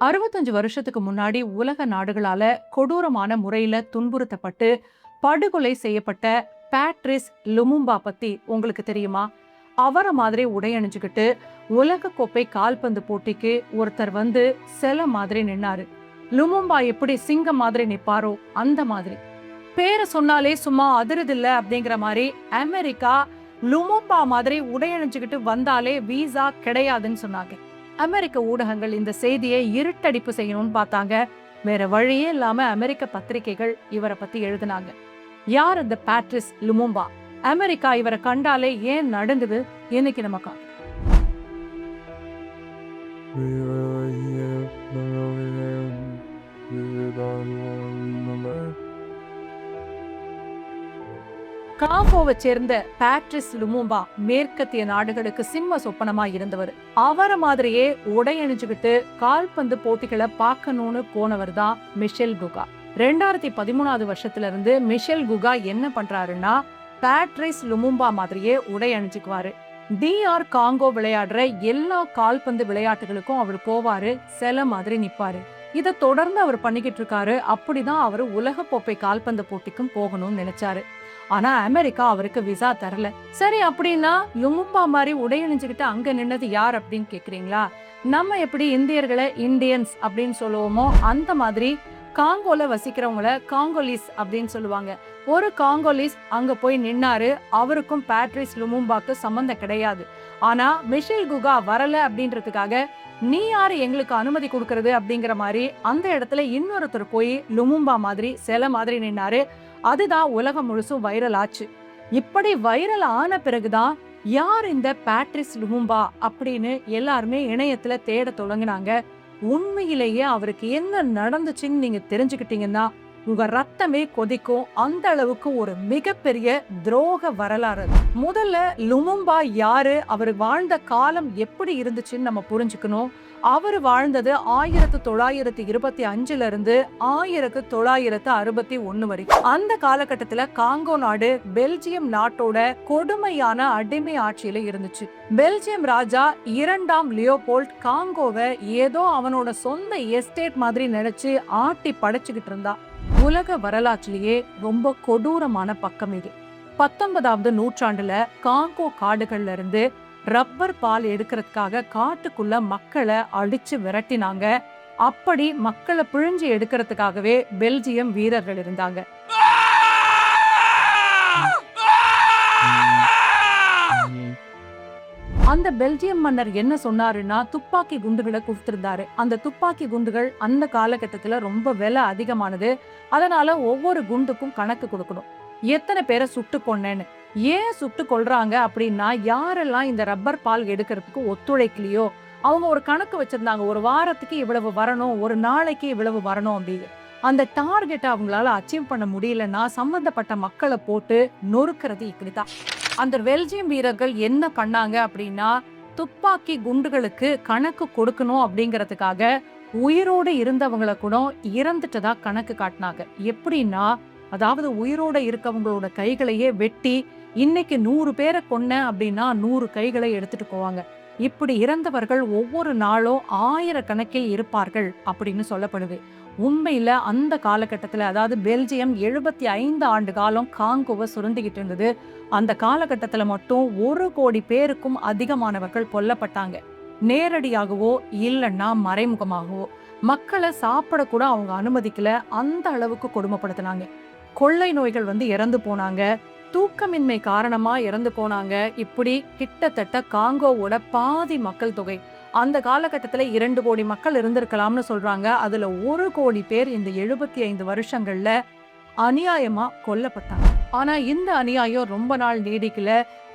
65 வருஷத்துக்கு முன்னாடி உலக நாடுகளால கொடூரமான முறையில துன்புறுத்தப்பட்டு படுகொலை செய்யப்பட்ட பேட்ரிஸ் லுமும்பா பத்தி உங்களுக்கு தெரியுமா? அவரை மாதிரி உடை அணிஞ்சுக்கிட்டு உலக கோப்பை கால்பந்து போட்டிக்கு ஒருத்தர் வந்து சில மாதிரி நின்னாரு. லுமும்பா எப்படி சிங்கம் மாதிரி நிப்பாரோ அந்த மாதிரி. பேரை சொன்னாலே சும்மா அதிருதில்ல அப்படிங்கிற மாதிரி அமெரிக்கா லுமும்பா மாதிரி உடை அணிஞ்சுக்கிட்டு வந்தாலே வீசா கிடையாதுன்னு சொன்னாங்க. அமெரிக்க ஊடகங்கள் இந்த செய்தியை இருட்டடிப்பு செய்யணும்னு பார்த்தாங்க. வேற வழியே இல்லாம அமெரிக்க பத்திரிகைகள் இவரை பத்தி எழுதினாங்க. யார் இந்த பேட்ரிஸ் லுமும்பா? அமெரிக்கா இவரை கண்டாலே ஏன் நடுங்குது? இன்னைக்கு நமக்கு காங்கோவை சேர்ந்த பேட்ரிஸ் லுமும்பா மேற்கத்திய நாடுகளுக்கு சிம்ம சொப்பனமா இருந்தவர். அவரை மாதிரியே உடை அணிஞ்சுக்கிட்டு கால்பந்து போட்டிகளை பார்க்கணும்னு போனவர் தான் மிஷேல் குகா. 2013 வருஷத்துல இருந்து மிஷேல் குகா என்ன பண்றாருன்னா பேட்ரிஸ் லுமும்பா மாதிரியே உடை அணிஞ்சுக்குவாரு. DR காங்கோ விளையாடுற எல்லா கால்பந்து விளையாட்டுகளுக்கும் அவர் போவாரு, சில மாதிரி நிப்பாரு. இதை தொடர்ந்து அவர் பண்ணிக்கிட்டு இருக்காரு. அப்படிதான் அவரு உலக கோப்பை கால்பந்து போட்டிக்கும் போகணும்னு நினைச்சாரு. ஆனா அமெரிக்கா அவருக்கு விசா தரல. சரி, அப்படின்னா லுமும்பா மாதிரி உடையணிஞ்சுக்கிட்டு அங்க நின்னது யார் அப்படின்னு கேக்குறீங்களா? நம்ம எப்படி இந்தியர்களை இந்தியன்ஸ் அப்படின்னு சொல்லுவோமோ அந்த மாதிரி காங்கோல வசிக்கிறவங்கள காங்கோலிஸ் அப்படின்னு சொல்லுவாங்க. ஒரு காங்கோலிஸ் அங்க போய் நின்னாரு. அவருக்கும் பேட்ரிஸ் லுமும்பாக்கு சம்பந்தம் கிடையாது. ஆனா மிஷேல் குகா வரல அப்படின்றதுக்காக நீ யாரு எங்களுக்கு அனுமதி கொடுக்கறது அப்படிங்கிற மாதிரி அந்த இடத்துல இன்னொருத்தர் போய் லுமும்பா மாதிரி சில மாதிரி நின்னாரு. அதுதான் உலகம் முழுசும் வைரல் ஆச்சு. இப்படி வைரல் ஆன பிறகுதான் யார் இந்த பேட்ரிஸ் லுமும்பா அப்படின்னு எல்லாருமே இணையத்துல தேட தொடங்கினாங்க. உண்மையிலேயே அவருக்கு என்ன நடந்துச்சுன்னு நீங்க தெரிஞ்சுக்கிட்டீங்கன்னா உங்க ரத்தமே கொதிக்கும். அந்த அளவுக்கு ஒரு மிகப்பெரிய துரோக வரலாறு. முதல்ல லுமும்பா யாரு, அவர் வாழ்ந்த காலம் எப்படி இருந்துச்சுன்னு நம்ம புரிஞ்சுக்கணும். அவர் வாழ்ந்தது 1925 இருந்து 1961 வரைக்கும். அந்த காலகட்டத்துல காங்கோ நாடு பெல்ஜியம் நாட்டோட கொடுமையான அடிமை ஆட்சியில இருந்துச்சு. பெல்ஜியம் ராஜா 2ஆம் லியோபோல்ட் காங்கோவை ஏதோ அவனோட சொந்த எஸ்டேட் மாதிரி நினைச்சு ஆட்டி படைச்சுக்கிட்டு இருந்தா. உலக வரலாற்றிலேயே ரொம்ப கொடூரமான பக்கம் இது. 19ஆவது நூற்றாண்டுல காங்கோ காடுகள்ல இருந்து ரப்பர் பால் எடுக்கிறதுக்காக காட்டுக்குள்ள மக்களை அடிச்சு விரட்டினாங்க. அப்படி மக்களை பிழிஞ்சு எடுக்கிறதுக்காகவே பெல்ஜியம் வீரர்கள் இருந்தாங்க. அந்த பெல்ஜியம் மன்னர் என்ன சொன்னாருன்னா துப்பாக்கி குண்டுகளை கொடுத்திருந்தாரு. அந்த துப்பாக்கி குண்டுகள் அந்த காலகட்டத்துல ரொம்ப விலை அதிகமானது. அதனால ஒவ்வொரு குண்டுக்கும் கணக்கு கொடுக்கணும், எத்தனை பேரை சுட்டு கொன்னேன்னு. ஏன் சுட்டு கொள்றாங்க அப்படின்னா யாரெல்லாம் இந்த ரப்பர் பால் எடுக்கிறதுக்கு ஒத்துழைக்கலையோ அவங்க ஒரு கணக்கு வச்சிருந்தாங்க. ஒரு வாரத்துக்கு இவ்வளவு வரணும், ஒரு நாளைக்கு இவ்வளவு வரணும் அப்படின்னு. அந்த டார்கெட்டை அவங்களால அச்சீவ் பண்ண முடியலன்னா சம்பந்தப்பட்ட மக்களை போட்டு நொறுக்கிறது. இப்படிதான் அந்த பெல்ஜியம் வீரர்கள் என்ன பண்ணாங்க அப்படின்னா துப்பாக்கி குண்டுகளுக்கு கணக்கு கொடுக்கணும் அப்படிங்கறதுக்காக உயிரோடு இருந்தவங்களை கூட இறந்துட்டதா கணக்கு காட்டினாங்க. எப்படின்னா அதாவது உயிரோட இருக்கவங்களோட கைகளையே வெட்டி இன்னைக்கு 100 பேரை கொன்ன அப்படின்னா 100 கைகளை எடுத்துட்டு போவாங்க. இப்படி இறந்தவர்கள் ஒவ்வொரு நாளும் 1000 கணக்கில் இருப்பார்கள் அப்படின்னு சொல்லப்படுது. உண்மையில அந்த காலகட்டத்துல அதாவது பெல்ஜியம் 75 ஆண்டு காலம் காங்கோவை சுரண்டிக்கிட்டு இருந்தது. அந்த காலகட்டத்துல மட்டும் 1 கோடி பேருக்கும் அதிகமானவர்கள் கொல்லப்பட்டாங்க. நேரடியாகவோ இல்லைன்னா மறைமுகமாகவோ. மக்களை சாப்பிட கூட அவங்க அனுமதிக்கல, அந்த அளவுக்கு கொடுமைப்படுத்தினாங்க. கொள்ளை நோய்கள் வந்து இறந்து போனாங்க, தூக்கமின்மை காரணமா இறந்து போனாங்க. இப்படி கிட்டத்தட்ட காங்கோவோட பாதி மக்கள் தொகை, அந்த காலகட்டத்துல 2 கோடி மக்கள் இருந்திருக்கலாம்னு சொல்றாங்க. அதுல 1 கோடி பேர் இந்த 75 வருஷங்கள்ல அநியாயமா கொல்லப்பட்டாங்க. ஆனா இந்த அநியாயம் ரொம்ப நாள் நீடிக்கல.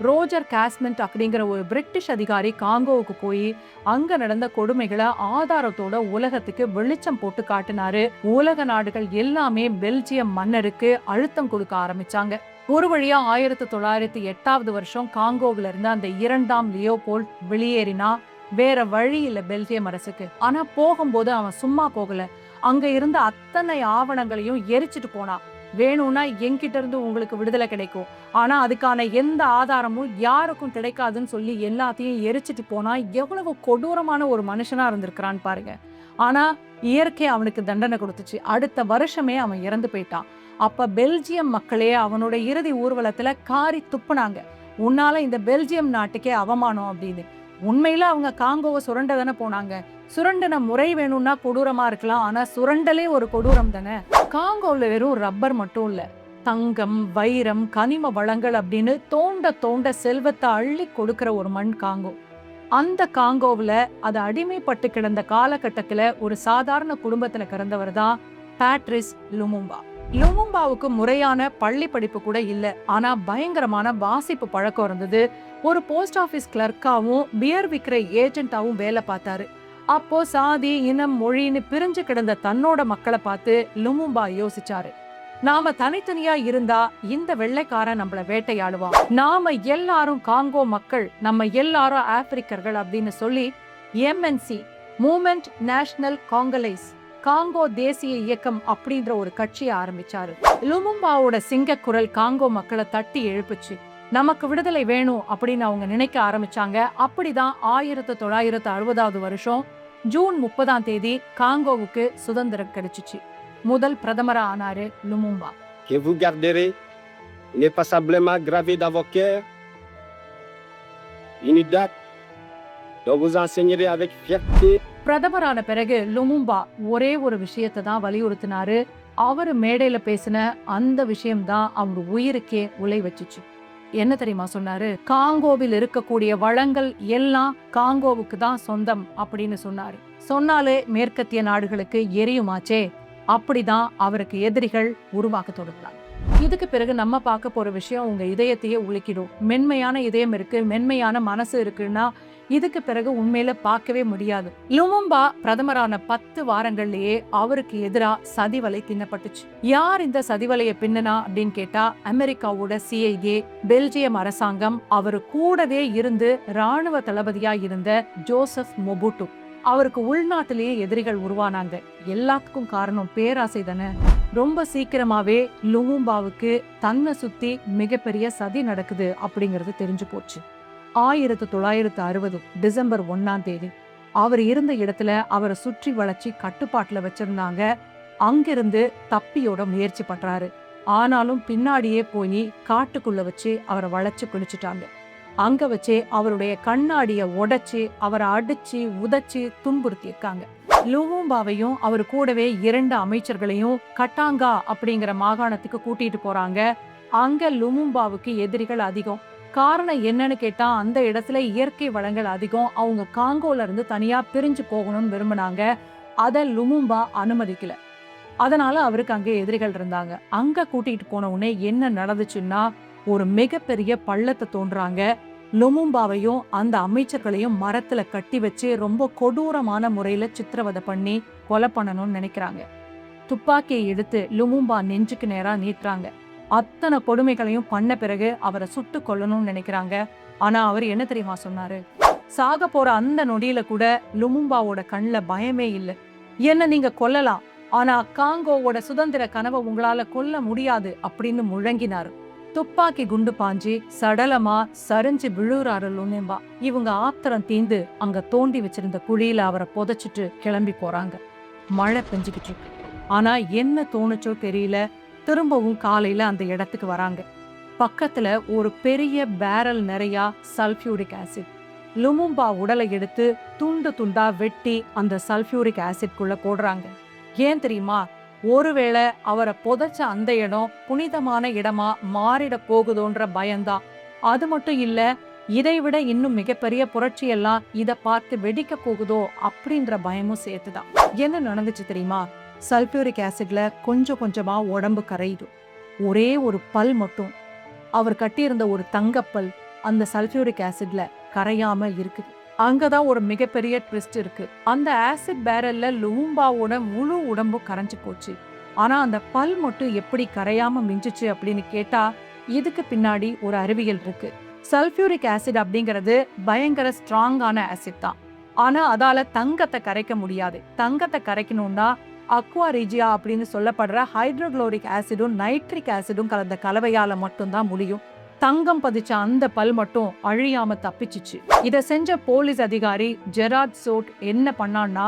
ரோஜர் காஸ்மெண்ட் அப்படிங்கிற ஒரு பிரிட்டிஷ் அதிகாரி காங்கோவுக்கு போய் அங்க நடந்த கொடுமைகளை ஆதாரத்தோட உலகத்துக்கு வெளிச்சம் போட்டு காட்டினாரு. உலக நாடுகள் எல்லாமே பெல்ஜியம் மன்னருக்கு அழுத்தம் கொடுக்க ஆரம்பிச்சாங்க. ஒரு வழியா 1908 வருஷம் காங்கோவில இருந்து அந்த 2ஆம் லியோபோல்ட் வெளியேறினா. வேற வழி இல்ல பெல்ஜியம் அரசுக்கு. ஆனா போகும்போது அவன் சும்மா போகல, அங்க இருந்த அத்தனை ஆவணங்களையும் எரிச்சிட்டு போனான். வேணும்னா என்கிட்ட இருந்து உங்களுக்கு விடுதலை கிடைக்கும், ஆனா அதுக்கான எந்த ஆதாரமும் யாருக்கும் கிடைக்காதுன்னு சொல்லி எல்லாத்தையும் எரிச்சிட்டு போனா. எவ்வளவு கொடூரமான ஒரு மனுஷனா இருந்திருக்கிறான்னு பாருங்க. ஆனா இயற்கை அவனுக்கு தண்டனை கொடுத்துச்சு. அடுத்த வருஷமே அவன் இறந்து போயிட்டான். அப்ப பெல்ஜியம் மக்களே அவனோட இறுதி ஊர்வலத்துல காரி துப்புனாங்க. உன்னால இந்த பெல்ஜியம் நாட்டுக்கே அவமானம் அப்படின்னு. உண்மையில அவங்க காங்கோவை சுரண்ட தானே போனாங்க. சுரண்டின முறை வேணும்னா கொடூரமா இருக்கலாம், ஆனா சுரண்டலே ஒரு கொடூரம் தானே. காங்கோல வெறும் ரப்பர் மட்டும் இல்ல, தங்கம், வைரம், கனிம வளங்கள் அப்படின்னு தோண்ட தோண்ட செல்வத்தை அள்ளி கொடுக்கிற ஒரு மண் காங்கோ. அந்த காங்கோவுல அது அடிமைப்பட்டு கிடந்த காலகட்டத்துல ஒரு சாதாரண குடும்பத்துல பிறந்தவர் தான் பேட்ரிஸ் லுமும்பா. லுமும்பாவுக்கு முறையான பள்ளி படிப்பு கூட இல்ல, ஆனா பயங்கரமான வாசிப்பு பழக்கம் இருந்தது. ஒரு போஸ்ட் ஆபீஸ் கிளர்க்காவும் பியர் விக்கிற ஏஜென்ட்டாவும் வேலை பார்த்தாரு. அப்போ சாதி, இனம், மொழின்னு பிரிஞ்சு கிடந்த தன்னோட மக்களை பார்த்து லுமும்பா யோசிச்சாரு. நாம தனித்தனியா இருந்தா இந்த வெள்ளைக்காரன் நம்மள வேட்டையாடுவான், நாம எல்லாரும் காங்கோ மக்கள், நம்ம எல்லாரும் ஆப்பிரிக்கர்கள் அப்படின்னு சொல்லி எம்என்சி, மூமெண்ட் நேஷனல் காங்கோலைஸ், காங்கோ தேசிய இயக்கம் அப்படின்ற ஒரு கட்சியை ஆரம்பிச்சாரு. லுமும்பாவோட சிங்க குரல் காங்கோ மக்களை தட்டி எழுப்புச்சு. நமக்கு விடுதலை வேணும் அப்படின்னு அவங்க நினைக்க ஆரம்பிச்சாங்க. அப்படிதான் 1960 வருஷம் ஜூன் 30 காங்கோவுக்கு சுதந்திரம் கிடைச்சிச்சு. முதல் பிரதமரா ஆனாரு Lumumba. Que vous garderez ineffaçablement gravé dans vos cœurs une date dont vous enseignerez avec fierté. பிரதமரான பிறகு லுமும்பா ஒரே ஒரு விஷயத்தை தான் வலியுறுத்தினாரு. அவரு மேடையில பேசின அந்த விஷயம்தான் அவர் உயிருக்கே உலை வச்சுச்சு. என்ன தெரியுமா சொன்னாரு? காங்கோவில் இருக்கக்கூடிய வளங்கள் எல்லாம் காங்கோவுக்கு தான் சொந்தம் அப்படின்னு சொன்னாரு. சொன்னாலே மேற்கத்திய நாடுகளுக்கு எரியுமாச்சே. அப்படிதான் அவருக்கு எதிரிகள் உருவாக்க தொடங்கினாங்க. இதுக்கு பிறகு நம்ம பார்க்க போற விஷயம் உங்க இதயத்தையே உலுக்கிடும். மென்மையான இதயம் இருக்கு, மென்மையான மனசு இருக்குன்னா இதுக்கு பிறகு உண்மையில பார்க்கவே முடியாது. லுமும்பா பிரதமரான 10 வாரங்கள்லயே அவருக்கு எதிரா சதிவலை பின்னப்பட்டுச்சு. யார் இந்த சதிவலையை பின்னனா அப்படின்னு கேட்டா அமெரிக்காவோட CIA, பெல்ஜியம் அரசாங்கம், அவரு கூடவே இருந்து ராணுவ தளபதியா இருந்த ஜோசப் மொபுட்டு. அவருக்கு உள்நாட்டிலேயே எதிரிகள் உருவானாங்க. எல்லாத்துக்கும் காரணம் பேராசை தானே. ரொம்ப சீக்கிரமாவே லுமும்பாவுக்கு தன்னை சுத்தி மிகப்பெரிய சதி நடக்குது அப்படிங்கிறது தெரிஞ்சு போச்சு. 1960 டிசம்பர் 1 அவர் இருந்த இடத்துல அவரை சுற்றி வளைச்சி கட்டுப்பாட்டுல வச்சிருந்தாங்க. அங்கிருந்து தப்பியோட முயற்சி பண்றாரு. ஆனாலும் பின்னாடியே போய் காட்டுக்குள்ள வச்சு அவரை வளைச்சு குளிச்சுட்டாங்க. அங்க வச்சே அவருடைய கண்ணாடிய உடைச்சு அவரை அடிச்சு உதைச்சு துன்புறுத்தி இருக்காங்க. லுமும்பாவையும் அவர் கூடவே 2 அமைச்சர்களையும் கட்டாங்கா அப்படிங்கிற மாகாணத்துக்கு கூட்டிட்டு போறாங்க. அங்க லுமும்பாவுக்கு எதிரிகள் அதிகம். காரணம் என்னன்னு கேட்டா அந்த இடத்துல இயற்கை வளங்கள் அதிகம். அவங்க காங்கோல இருந்து தனியா பிரிஞ்சு போகணும்னு விரும்பினாங்க. அத லுமும்பா அனுமதிக்கல. அதனால அவருக்கு அங்கே எதிரிகள் இருந்தாங்க. அங்க கூட்டிட்டு போன உடனே என்ன நடந்துச்சுன்னா, ஒரு மிகப்பெரிய பள்ளத்தை தோன்றாங்க. லுமும்பாவையும் அந்த அமைச்சர்களையும் மரத்துல கட்டி வச்சு ரொம்ப கொடூரமான முறையில சித்திரவதை பண்ணி கொலை பண்ணணும்னு நினைக்கிறாங்க. துப்பாக்கியை எடுத்து லுமும்பா நெஞ்சுக்கு நேரா நீட்டுறாங்க. அத்தனை கொடுமைகளையும் பண்ண பிறகு அவரை சுட்டு கொல்லணும்னு நினைக்கிறாங்க. ஆனா அவர் என்ன தெரியுமா சொன்னாரு? சாக போற அந்த நொடியில கூட லுமும்பாவோட கண்ணுல பயமே இல்லை. என்ன நீங்க கொல்லலாம், ஆனா காங்கோவோட சுதந்திர கனவை உங்களால கொல்ல முடியாது அப்படின்னு முழங்கினாரு. துப்பாக்கி குண்டு பாஞ்சி சடலமா சரிஞ்சு விழுறாரு லுமும்பா. இவங்க ஆத்திரம் தீந்து அங்க தோண்டி வச்சிருந்த குழியில அவரை புதைச்சிட்டு கிளம்பி போறாங்க. மழை பெஞ்சுக்கிட்டு இருக்கு. ஆனா என்ன தோணுச்சோ தெரியல, திரும்பவும் காலையில அந்த இடத்துக்கு வராங்க. பக்கத்துல ஒரு பெரிய பேரல் நிறைய சல்பியூரிக் ஆசிட். லுமும்பா உடலை எடுத்து துண்டு துண்டா வெட்டி அந்த சல்பியூரிக் ஆசிட்குள்ள போடுறாங்க. ஏன் தெரியுமா? ஒருவேளை அவரை புதைச்ச அந்த இடம் புனிதமான இடமா மாறிட போகுதோன்ற பயம்தான். அது மட்டும் இல்ல, இதைவிட இன்னும் மிகப்பெரிய புரட்சி எல்லாம் இதை பார்த்து வெடிக்க போகுதோ அப்படின்ற பயமும் சேர்த்துதான். என்ன நடந்துச்சு தெரியுமா? சல்பியூரிக் ஆசிட்ல கொஞ்சம் கொஞ்சமா உடம்பு கரையுது. ஒரே ஒரு பல் மட்டும், அவர் கட்டியிருந்த ஒரு தங்கப்பல் அந்த சல்பியூரிக் ஆசிட்ல கரையாம இருக்குது. அங்கதான் ஒரு மிகப்பெரிய ட்விஸ்ட் இருக்கு. அந்த ஆசிட் பேரல்ல லுமும்பாவோட முழு உடம்பும் கரைஞ்சு போச்சு. ஆனா அந்த பல் மட்டும் எப்படி கரையாம மிஞ்சிச்சு அப்படின்னு கேட்டா இதுக்கு பின்னாடி ஒரு அறிவியல் இருக்கு. சல்பியூரிக் ஆசிட் அப்படிங்கிறது பயங்கர ஸ்ட்ராங்கான ஆசிட் தான். ஆனா அதால தங்கத்தை கரைக்க முடியாது. தங்கத்தை கரைக்கணும்னா அக்வா ரீஜியா அப்படின்னு சொல்லப்படுற ஹைட்ரோகுளோரிக் ஆசிடும் நைட்ரிக் ஆசிடும் கலந்த கலவையால மட்டும்தான் முடியும். தங்கம் பதிச்ச அந்த பல் மட்டும் அழியாம தப்பிச்சிச்சு. இத செஞ்ச போலீஸ் அதிகாரி ஜெராட் சோட் என்ன பண்ணான்னா,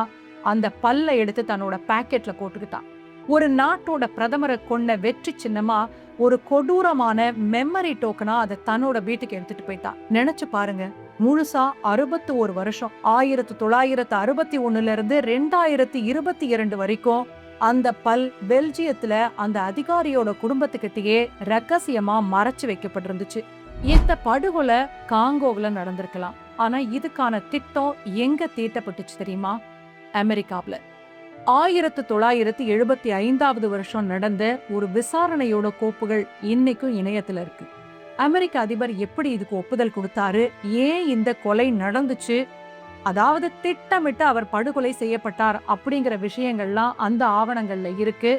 அந்த பல்ல எடுத்து தன்னோட பாக்கெட்ல போட்டுக்கிட்டான். ஒரு நாட்டோட பிரதமரை கொன்ன வெற்றி சின்னமா ஒரு கொடூரமான மெமரி டோக்கனா அதை தன்னோட வீட்டுக்கு எடுத்துட்டு போயிட்டான். நினைச்சு பாருங்க, முழுசா 61 வருஷம் 1961 இருந்து 2022 வரைக்கும் அந்த பல் பெல்ஜியத்துல அந்த அதிகாரியோட குடும்பத்துக்கிட்டயே ரகசியமா மறைச்சு வைக்கப்பட்டிருந்துச்சு. இந்த படுகொலை காங்கோவுல நடந்திருக்கலாம். ஆனா இதுக்கான திட்டம் எங்க தீட்டப்பட்டுச்சு தெரியுமா? அமெரிக்காவுல 1975 வருஷம் நடந்த ஒரு விசாரணையோட கோப்புகள் இன்னைக்கும் இணையத்துல இருக்கு. அமெரிக்க அதிபர் எப்படி இதுக்கு ஒப்புதல் கொடுத்தாரு, ஏன் இந்த கொலை நடந்துச்சு, அதாவது திட்டமிட்டு அவர் படுகொலை செய்யப்பட்டார் அப்படிங்கிற விஷயங்கள்லாம் அந்த ஆவணங்கள்ல இருக்கு.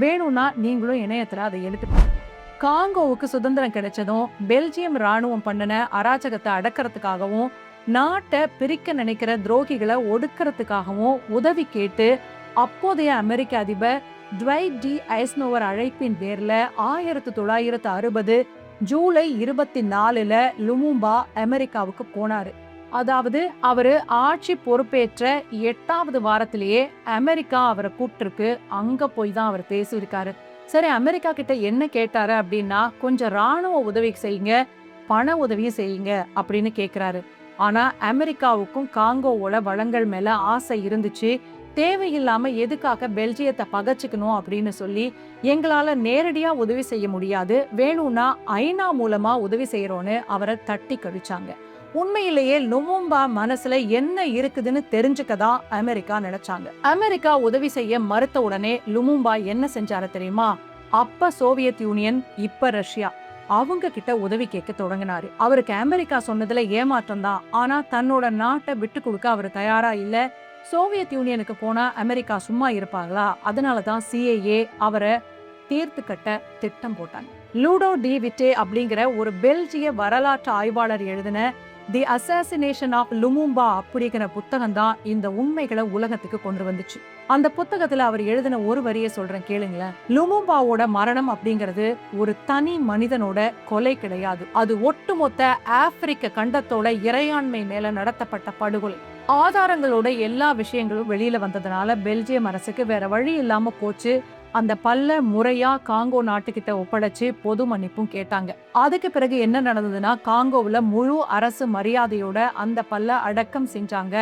வேணும்னா நீங்களும் இணையத்துல அதை எடுத்து. காங்கோவுக்கு சுதந்திரம் கிடைச்சதும் பெல்ஜியம் ராணுவம் பண்ணின அராஜகத்தை அடக்கிறதுக்காகவும் நாட்டை பிரிக்க நினைக்கிற துரோகிகளை ஒடுக்கிறதுக்காகவும் உதவி கேட்டு அப்போதைய அமெரிக்க அதிபர் ட்வைட் டி ஐசனோவர் அழைப்பின் பேர்ல 1960 ஜூலை 24 லுமும்பா அமெரிக்காவுக்கு போனாரு. அதாவது அவரு ஆட்சி பொறுப்பேற்ற 8வது வாரத்திலேயே அமெரிக்கா அவரை கூப்பிட்டுருக்கு. அங்க போய் தான் அவர் பேசியிருக்காரு. சரி, அமெரிக்கா கிட்ட என்ன கேட்டாரு அப்படின்னா, கொஞ்சம் ராணுவ உதவி செய்யுங்க, பண உதவியும் செய்யுங்க அப்படின்னு கேக்குறாரு. ஆனா அமெரிக்காவுக்கும் காங்கோவோட வளங்கள் மேல ஆசை இருந்துச்சு. தேவையில்லாம எதுக்காக பெல்ஜியத்தை பகச்சுக்கணும் அப்படின்னு சொல்லி, எங்களால நேரடியா உதவி செய்ய முடியாது, வேணும்னா ஐநா மூலமா உதவி செய்யறோன்னு அவரை தட்டி கழிச்சாங்க. உண்மையிலேயே லுமும்பா மனசுல என்ன இருக்குதுன்னு தெரிஞ்சுக்கதான் அமெரிக்கா நினைச்சாங்க. அமெரிக்கா உதவி செய்ய மறுத்த உடனே லுமும்பா என்ன செஞ்சாரு தெரியுமா? அப்ப சோவியத் யூனியன், இப்ப ரஷ்யா, அவங்க கிட்ட உதவி கேட்க தொடங்கினாரு. அவருக்கு அமெரிக்கா சொன்னதுல ஏமாற்றம் தான். ஆனா தன்னோட நாட்டை விட்டு கொடுக்க அவர் தயாரா இல்ல. சோவியத் யூனியனுக்கு போனா அமெரிக்கா சும்மா இருப்பாங்களா? அதனாலதான் சிஏஏ அவரை தீர்த்து கட்ட திட்டம் போட்டாங்க. லூடோ டி விட்டே அப்படிங்கிற ஒரு பெல்ஜிய வரலாற்று ஆய்வாளர் எழுதின தி அசாசினேஷன் ஆஃப் லுமும்பா அப்படிங்கிற புத்தகம் தான் இந்த உண்மைகளை உலகத்துக்கு கொண்டு வந்துச்சு. அந்த புத்தகத்துல அவர் எழுதின ஒரு வரியை சொல்றேன், கேளுங்களேன். லுமும்பாவோட மரணம் அப்படிங்கிறது ஒரு தனி மனிதனோட கொலை கிடையாது. அது ஒட்டுமொத்த ஆப்பிரிக்க கண்டத்தோட இறையாண்மை மேல நடத்தப்பட்ட படுகொலை. ஆதாரங்களோட எல்லா விஷயங்களும் வெளியில வந்ததுனால பெல்ஜியம் அரசுக்கு வேற வழி இல்லாம போச்சு. அந்த பல்ல முறையா காங்கோ நாட்டுக்கிட்ட ஒப்படைச்சு பொது மன்னிப்பும் கேட்டாங்க. அதுக்கு பிறகு என்ன நடந்ததுன்னா, காங்கோவுல முழு அரசு மரியாதையோட அந்த பல்ல அடக்கம் செஞ்சாங்க.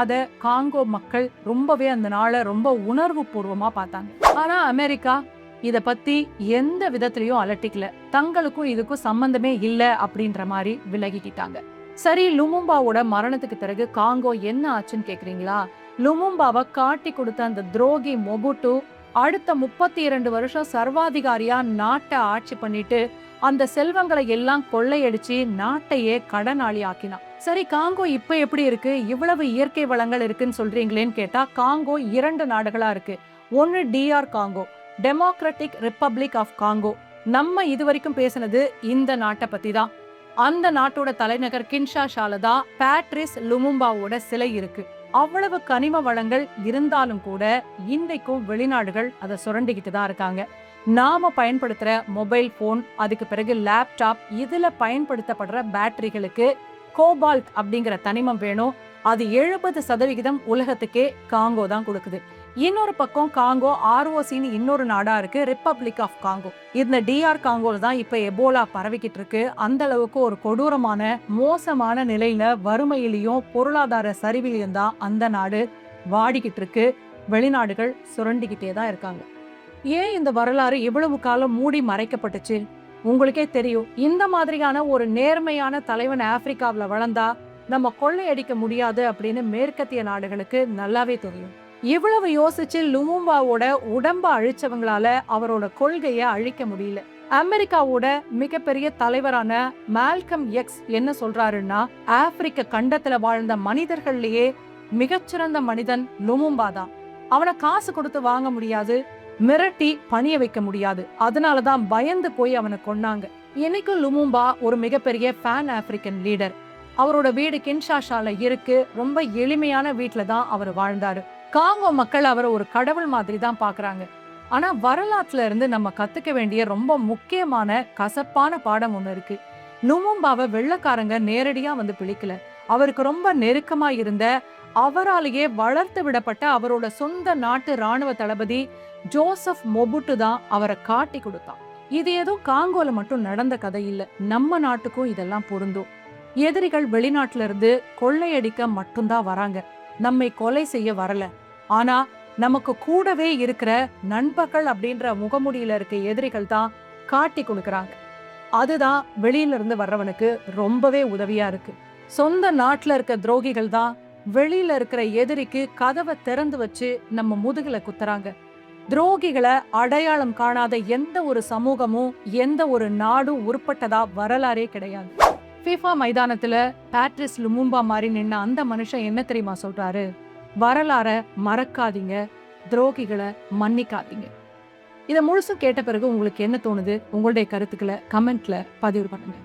அத காங்கோ மக்கள் ரொம்பவே அந்த நாளை ரொம்ப உணர்வு பூர்வமா பார்த்தாங்க. ஆனா அமெரிக்கா இத பத்தி எந்த விதத்திலயும் அலட்டிக்கல. தங்களுக்கும் இதுக்கும் சம்பந்தமே இல்ல அப்படின்ற மாதிரி விலகிக்கிட்டாங்க. சரி, லுமும்பாவோட மரணத்துக்கு பிறகு காங்கோ என்ன ஆச்சுன்னு கேக்குறீங்களா? லுமும்பாவை காட்டி கொடுத்த அந்த துரோகி மொபுட்டு அடுத்த 32 வருஷம் சர்வாதிகாரியா நாட்டை ஆட்சி பண்ணிட்டு அந்த செல்வங்களை எல்லாம் கொள்ளையடிச்சு நாட்டையே கடனாளி ஆக்கினான். சரி, காங்கோ இப்ப எப்படி இருக்கு? இவ்வளவு இயற்கை வளங்கள் இருக்குன்னு சொல்றீங்களேன்னு கேட்டா, காங்கோ 2 நாடுகளா இருக்கு. ஒன்னு DR Congo, democratic republic of Congo. நம்ம இதுவரைக்கும் பேசினது இந்த நாட்டை பத்தி தான். அந்த நாட்டோட தலைநகர் கின்ஷாஷால தான் பேட்ரிஸ் லுமும்பாவோட சிலை இருக்கு. அவ்வளவு கனிம வளங்கள் இருந்தாலும் கூட இன்றைக்கும் வெளிநாடுகள் அதை சுரண்டிக்கிட்டு தான் இருக்காங்க. நாம பயன்படுத்துற மொபைல் போன், அதுக்கு பிறகு லேப்டாப், இதுல பயன்படுத்தப்படுற பேட்டரிகளுக்கு கோபால்ட் அப்படிங்கிற தனிமம் வேணும். அது 70% உலகத்துக்கே காங்கோ தான் கொடுக்குது. இன்னொரு பக்கம் காங்கோ ROCன்னு இன்னொரு நாடா இருக்கு, ரிப்பப்ளிக் ஆஃப் காங்கோ. இந்த DR காங்கோல தான் இப்ப எபோலா பரவிக்கிட்டு இருக்கு. அந்த அளவுக்கு ஒரு கொடூரமான மோசமான நிலையில வறுமையிலையும் பொருளாதார சரிவிலையும் தான் அந்த நாடு வாடிக்கிட்டு இருக்கு. வெளிநாடுகள் சுரண்டிக்கிட்டே தான் இருக்காங்க. ஏன் இந்த வரலாறு இவ்வளவு காலம் மூடி மறைக்கப்பட்டுச்சு? உங்களுக்கே தெரியும். இந்த மாதிரியான ஒரு நேர்மையான தலைவன் ஆப்பிரிக்காவில் வளர்ந்தா நம்ம கொள்ளையடிக்க முடியாது அப்படின்னு மேற்கத்திய நாடுகளுக்கு நல்லாவே தெரியும். இவ்வளவு யோசிச்சு லுமும்பாவோட உடம்ப அழிச்சவங்களால அவரோட கொள்கைய அழிக்க முடியல. அமெரிக்காவோட மிகப்பெரிய தலைவரான மால்கம் எக்ஸ் என்ன சொல்றாருன்னா, ஆப்பிரிக்க கண்டத்துல வாழ்ந்த மனிதர்கள்லயே மிகச்சிறந்த மனிதன் லுமும்பா தான். அவனை காசு கொடுத்து வாங்க முடியாது, மிரட்டி பணிய வைக்க முடியாது. அதனாலதான் பயந்து போய் அவனை கொன்னாங்க. இன்னைக்கும் லுமும்பா ஒரு மிகப்பெரிய பேன் ஆப்பிரிக்கன் லீடர். அவரோட வீடு கின்ஷாஷால இருக்கு. ரொம்ப எளிமையான வீட்டுல தான் அவர் வாழ்ந்தாரு. காங்கோ மக்கள் அவரை ஒரு கடவுள் மாதிரி தான் பாக்குறாங்க. ஆனா வரலாற்றுல இருந்து நம்ம கத்துக்க வேண்டிய ரொம்ப முக்கியமான கசப்பான பாடம் ஒண்ணு இருக்கு. லுமும்பாவை வெள்ளக்காரங்க நேரடியா வந்து பிடிக்கல. அவருக்கு ரொம்ப நெருக்கமா இருந்த அவராலேயே வளர்த்து விடப்பட்ட அவரோட சொந்த நாட்டு ராணுவ தளபதி ஜோசப் மொபுட்டு தான் அவரை காட்டி கொடுத்தான். இது ஏதோ காங்கோல மட்டும் நடந்த கதை இல்ல, நம்ம நாட்டுக்கும் இதெல்லாம் பொருந்தும். எதிரிகள் வெளிநாட்டுல இருந்து கொள்ளையடிக்க மட்டும்தான் வராங்க, நம்மை கொலை செய்ய வரல. ஆனா நமக்கு கூடவே இருக்கிற நண்பர்கள் அப்படின்ற முகமுடியில இருக்க எதிரிகள் தான் காட்டி கொடுக்கறாங்க. அதுதான் வெளியில இருந்து வர்றவனுக்கு ரொம்பவே உதவியா இருக்கு. சொந்த நாட்டுல இருக்க துரோகிகள் தான் வெளியில இருக்கிற எதிரிக்கு கதவை திறந்து வச்சு நம்ம முதுகுல குத்துறாங்க. துரோகிகளை அடையாளம் காணாத எந்த ஒரு சமூகமும் எந்த ஒரு நாடும் உருப்பட்டதா வரலாறே கிடையாது. FIFA மைதானத்துல பேட்ரிஸ் லுமும்பா மாதிரி நின்ன அந்த மனுஷன் என்ன தெரியுமா சொல்றாரு? வரலாற மறக்காதீங்க, துரோகிகளை மன்னிக்காதீங்க. இதை முழுசும் கேட்ட பிறகு உங்களுக்கு என்ன தோணுது? உங்களுடைய கருத்துக்களை கமெண்ட்ல பதிவு பண்ணுங்க.